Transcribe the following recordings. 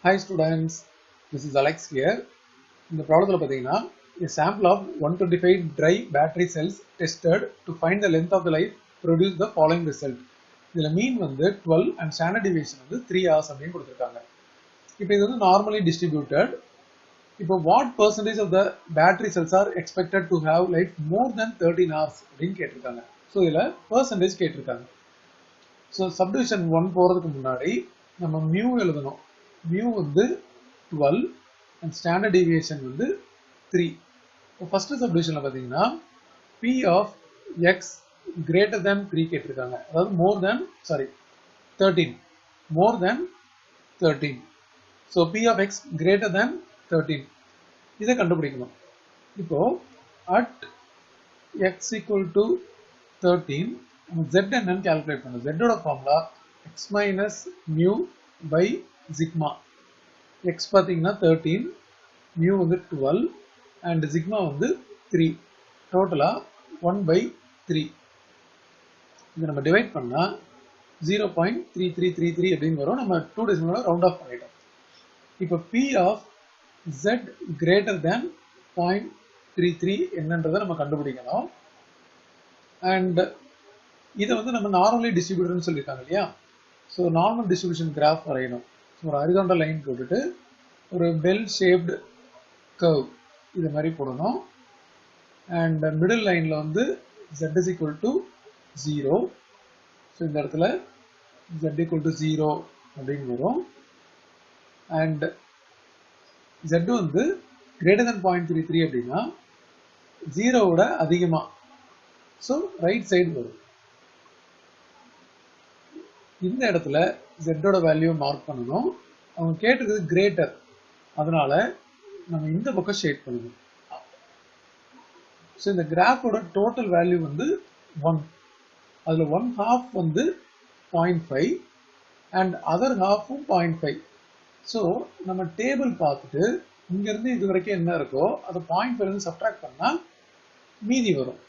Hi students, this is Alex here. இந்த ப்ராப்ளத்தில் பார்த்தீங்கன்னா a sample of 125 dry battery cells tested to find the length of the life produce the following result. இதில் மீன் வந்து 12 and standard deviation வந்து 3 hours அப்படின்னு கொடுத்துருக்காங்க. இப்போ இது வந்து normally distributed. இப்போ what percentage of the battery cells are expected to have life more than 13 hours அப்படின்னு கேட்டிருக்காங்க. ஸோ இதில் percentage கேட்டிருக்காங்க. ஸோ subdivision 1 போகிறதுக்கு முன்னாடி நம்ம mu எழுதணும். mu வந்து 12 and standard deviation வந்து 3. ஃபர்ஸ்ட் சப்டிவிஷன்ல பாத்தீங்கன்னா p of x greater than 3 கேட்டிருக்காங்க. அதாவது more than 13. So p of x greater than 13. இதை கண்டுபிடிக்கணும். இப்போ at x equal to 13 z என்னன்னு கால்குலேட் பண்ணணும். z ஓட formula x minus mu by sigma. x பார்த்தீங்கன்னா 13, mu வந்து 12 and sigma வந்து 3. டோட்டலா 1/3. இதை நம்ம டிவைட் பண்ணா 0.3333 அப்படின்னு வரும். நம்ம 2 டெசிமலோட ரவுண்ட் ஆஃப் பண்ணிட்டோம். இப்போ p of z greater than 0.33 என்னன்றதை நம்ம கண்டுபிடிக்கணும். அண்ட் இதை வந்து நம்ம நார்மலி டிஸ்ட்ரிபியூட்டர்னு சொல்லியிருக்காங்க இல்லையா. ஸோ நார்மல் டிஸ்ட்ரிபியூஷன் கிராஃப் வரையணும். ஒரு ஹரிசாண்டல் லைன் போட்டுட்டு ஒரு பெல் ஷேப்டு கர்வ் இது மாதிரி போடணும். அண்ட் மிடில் லைனில் வந்து z is equal to 0. So இந்த இடத்துல z equal to 0 அப்படின்னு வரும். அண்ட் z வந்து greater than 0.33 அப்படின்னா 0வோட அதிகமாக, ஸோ ரைட் சைடு வரும். இந்த இடத்துல z-ஓட வேல்யூ மார்க் பண்ணணும். அவங்க கேட்டிருக்கிறது கிரேட்டர், அதனால நம்ம இந்த பக்கம் ஷேட் பண்ணணும். ஸோ இந்த கிராஃபோட டோட்டல் வேல்யூ வந்து 1. அதில் 1/2 வந்து 0.5 அண்ட் அதர் ஹாஃபும் 0.5. ஸோ நம்ம டேபிள் பார்த்துட்டு இங்கேருந்து இது வரைக்கும் என்ன இருக்கோ அதை 0.5 சப்ட்ராக்ட் பண்ணால் மீதி வரும்.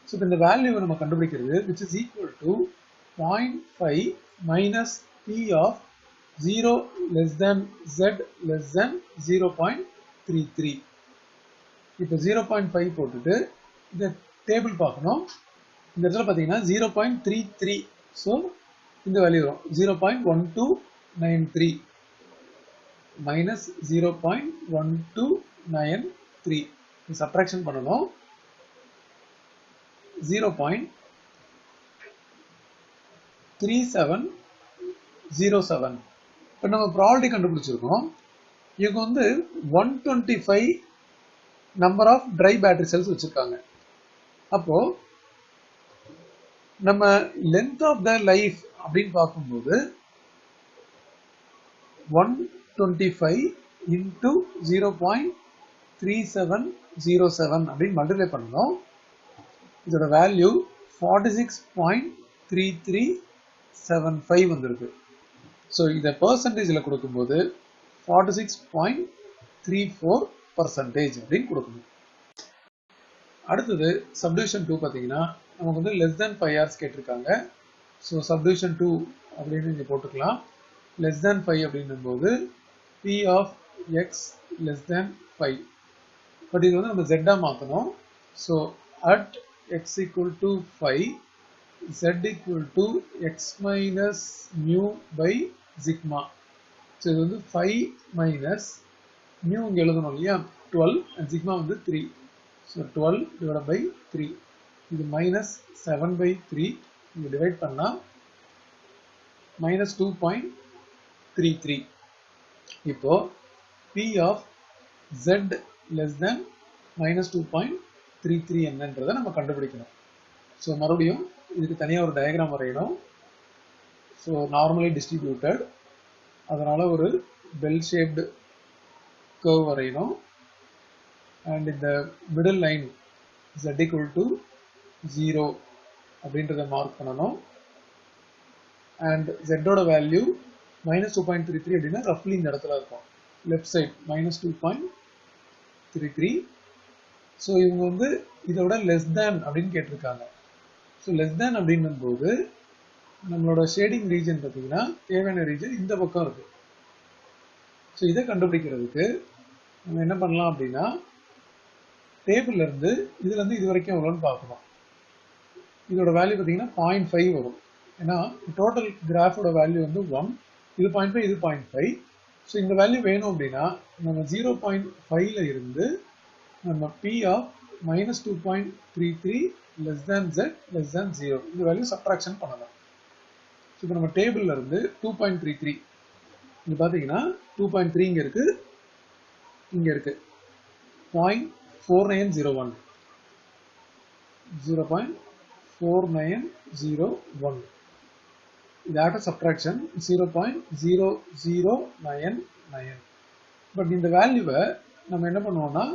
ஸோ இப்போ இந்த வேல்யூவை நம்ம கண்டுபிடிக்கிறது which is equal to 0.5 minus p of 0 less than z less than 0.33. இப்போ 0.5 போட்டுட்டு இந்த டேபிள் பார்க்கணும். இந்த இடத்துல பார்த்தீங்கன்னா 0.33. ஸோ இந்த வேல்யூ வரும் 0.1293 மைனஸ் 0.1293. சப்ட்ராக்ஷன் பண்ணணும். 0.3707. இப்போ நம்ம ப்ராபபிலிட்டி கண்டுபிடிச்சிருக்கோம். இவங்க வந்து 125 number of dry battery cells வச்சிருக்காங்க. அப்போ நம்ம லென்த் ஆஃப் த லைஃப் அப்படின்னு பார்க்கும்போது 125 into 0.3707 அப்படின்னு மல்டிப்ளை பண்ணணும். இதோட வேல்யூ 46.3375 வந்திருக்கு. ஸோ இதை பர்சன்டேஜில் கொடுக்கும்போது 46.34% அப்படின்னு கொடுக்கணும். அடுத்தது சப்டிவிஷன் 2 பார்த்தீங்கன்னா நமக்கு வந்து less than 5 hours கேட்டிருக்காங்க. ஸோ சப்டிவிஷன் 2 அப்படின்னு இங்கே போட்டுக்கலாம். less than 5 அப்படின்னும் போது p of x less than 5. But இது வந்து நம்ம z-ஆ மாற்றணும். So at x equal to 5, z equal to x minus mu by sigma. So இது வந்து 5 மைனஸ் mu இங்கே எழுதணும் இல்லையா, 12 and sigma வந்து 3. So 12 divided by 3. இது மைனஸ் 7/3. இங்கே டிவைட் பண்ணால் மைனஸ் 2.33. இப்போ p of z less than minus 2.33 என்னன்றதை நம்ம கண்டுபிடிக்கணும். ஸோ மறுபடியும் இதுக்கு தனியாக ஒரு டயக்ராம் வரையணும். ஸோ நார்மலி டிஸ்ட்ரிபியூட்டட், அதனால ஒரு பெல் ஷேப்டு கர்வ் வரையணும். அண்ட் இந்த middle line z equal to 0 அப்படின்றத மார்க் பண்ணணும். அண்ட் z-ஓட வேல்யூ மைனஸ் 2.33 அப்படின்னா ரஃப்லி இந்த இடத்துல இருக்கும். Left side minus 2.33. ஸோ இவங்க வந்து இதோட லெஸ் தேன் அப்படின்னு கேட்டிருக்காங்க. ஸோ லெஸ் தேன் அப்படின்னும் போது நம்மளோட ஷேடிங் ரீஜன் பார்த்தீங்கன்னா தேவையான ரீஜன் இந்த பக்கம் இருக்கு. ஸோ இதை கண்டுபிடிக்கிறதுக்கு நம்ம என்ன பண்ணலாம் அப்படின்னா டேபிள்ல இருந்து இதுல இருந்து இது வரைக்கும் எவ்வளோன்னு பார்க்கணும். இதோட வேல்யூ பார்த்தீங்கன்னா 0.5 வரும். ஏன்னா டோட்டல் கிராஃபோட வேல்யூ வந்து 1, இது 0.5, இது 0.5. ஸோ இந்த வேல்யூ வேணும் அப்படின்னா நம்ம 0.5ல இருந்து நம்ம P of -2.33 less than Z less than 0 இந்த வேல்யூ சப்ட்ராக்ஷன் பண்ணலாம். ஸோ இப்போ நம்ம டேபிள்ல இருந்து 2.33 இது பார்த்தீங்கன்னா 2.3 இங்க இருக்கு, 0.4901 0.4901 இது ஆஃப்டர் சப்ட்ராக்ஷன் 0.0099. பட் இந்த வேல்யூவை நம்ம என்ன பண்ணுவோம்னா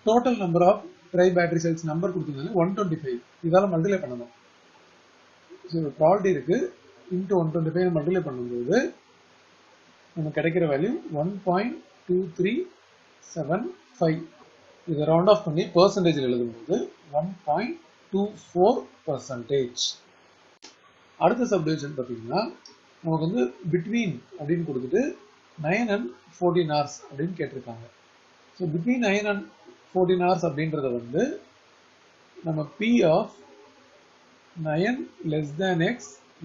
total number of dry battery cells number கொடுத்துருந்தாங்க 125 இதால மல்டிப்ளை பண்ணணும். ஸோ ப்ராபர்ட்டி இருக்கு இன்ட்டு 125 மல்டிப்ளை பண்ணும்போது நமக்கு கிடைக்கிற வேல்யூ 1.2375. இதை ரவுண்ட் ஆஃப் பண்ணி பெர்சன்டேஜில் எழுதும்போது 1.24%. அடுத்த சப்டிவிஷன் பார்த்தீங்கன்னா நமக்கு வந்து பிட்வீன் அப்படின்னு கொடுத்துட்டு 9 and 14 hours அப்படின்னு கேட்டிருக்காங்க. ஸோ பிட்வீன் 9 and 14 hours அப்படின்றத வந்து நம்ம P of 9 less than x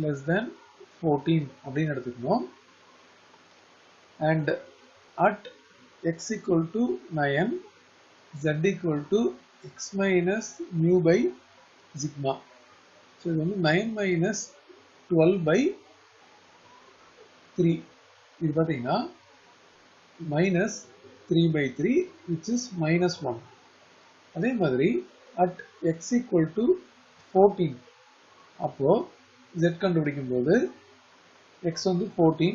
less than 14 அப்படின்னு எடுத்துக்கணும். And at x equal to 9 z equal to x minus mu by sigma. So இது வந்து 9 minus 12 by 3 இது பார்த்தீங்கன்னா minus 3 by 3 which is minus 1. அதே மாதிரி at x equal to 14 அப்போ z கண்டுபிடிக்கும் போது x வந்து 14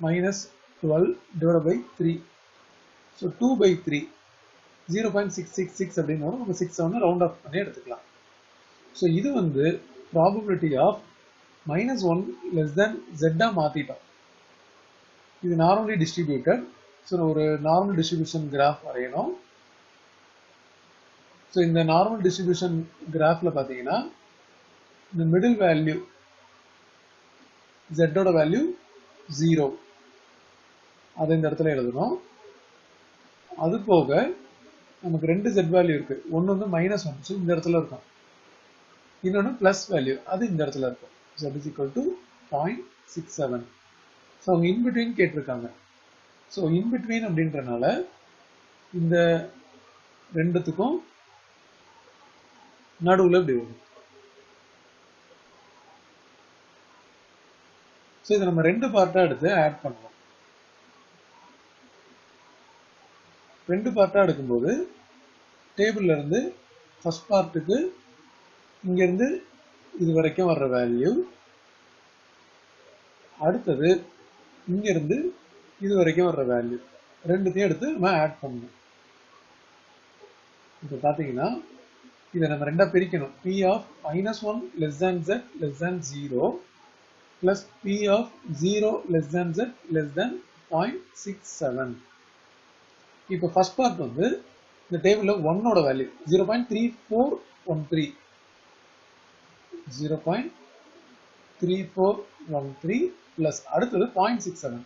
minus 12 divided by 3. So 2 by 3 0.666 அப்படின்னு வரும். நம்ம 6 ரவுண்ட் ஆஃப் பண்ணி எடுத்துக்கலாம். ஸோ இது வந்து probability of -1 less than z மாத்திட்டோம். இது நார்மலி டிஸ்ட்ரிபியூட்டட். ஸோ ஒரு நார்மல் டிஸ்ட்ரிபியூஷன் கிராஃப் வரையணும். ஸோ இந்த நார்மல் டிஸ்ட்ரிபியூஷன் கிராஃப்ல பார்த்தீங்கன்னா இந்த மிடில் வேல்யூ z-ஓட வேல்யூ 0 அதை இந்த இடத்துல எழுதணும். அது போக நமக்கு 2 z வேல்யூ இருக்கு. ஒன்று வந்து -1 ஸோ இந்த இடத்துல இருக்கும், இன்னொன்று ப்ளஸ் வேல்யூ அது இந்த இடத்துல இருக்கும். z is equal to 0.67. So அவங்க இன்பிட்வீன் கேட்டிருக்காங்க. ஸோ இன்பிட்வீன் அப்படின்றனால இந்த ரெண்டுத்துக்கும் நடுவில் இப்படி வரும். ஸோ இதை நம்ம 2 பார்ட்டாக எடுத்து ஆட் பண்ணுவோம். 2 பார்ட்டாக எடுக்கும்போது டேபிள்ல இருந்து ஃபர்ஸ்ட் பார்ட்டுக்கு இங்கிருந்து இது வரைக்கும் வர்ற வேல்யூ, அடுத்தது இங்கிருந்து இது வரைக்கும் வர்ற வேல்யூ ரெண்டுத்தையும் எடுத்து நம்ம ஆட் பண்ணணும். இப்போ பார்த்தீங்கன்னா இதை நம்ம ரெண்டா பிரிக்கணும். P of -1 less than z less than 0 plus P of 0 less than z less than 0.67. இப்போ ஃபர்ஸ்ட் பார்ட் வந்து இந்த டேபிள்ல 1ஓட வேல்யூ 0.3413 0.3413 பிளஸ் அடுத்தது 0.67.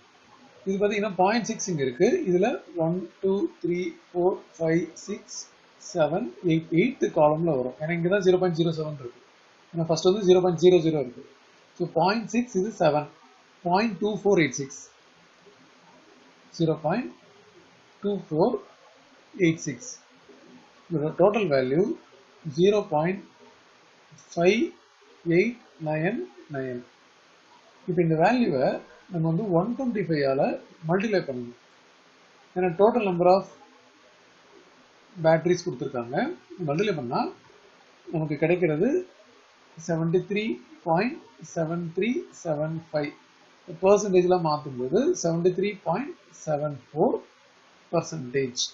இது பார்த்தீங்கன்னா 0.6 இங்க இருக்கு. இதுல 1 2 3 4 5 6 7 8 8 காலம்ல வரும். ஏன்னா இங்க தான் 0.07 இருக்கு. ஏன்னா ஃபர்ஸ்ட் வந்து 0.00 இருக்கு. ஸோ 0.6 இது 7 0.2486 0.2486. இதோட டோட்டல் வேல்யூ 0.5899. இப்போ இந்த வேல்யூவை நம்ம வந்து 125ஆல மல்டிப்ளை பண்ணணும். ஏன்னா டோட்டல் நம்பர் ஆஃப் பேட்டரிஸ் கொடுத்துருக்காங்க. மல்டிப்ளை பண்ணால் நமக்கு கிடைக்கிறது 73.7375. பெர்சன்டேஜ்லாம் மாற்றும்போது 73.74%.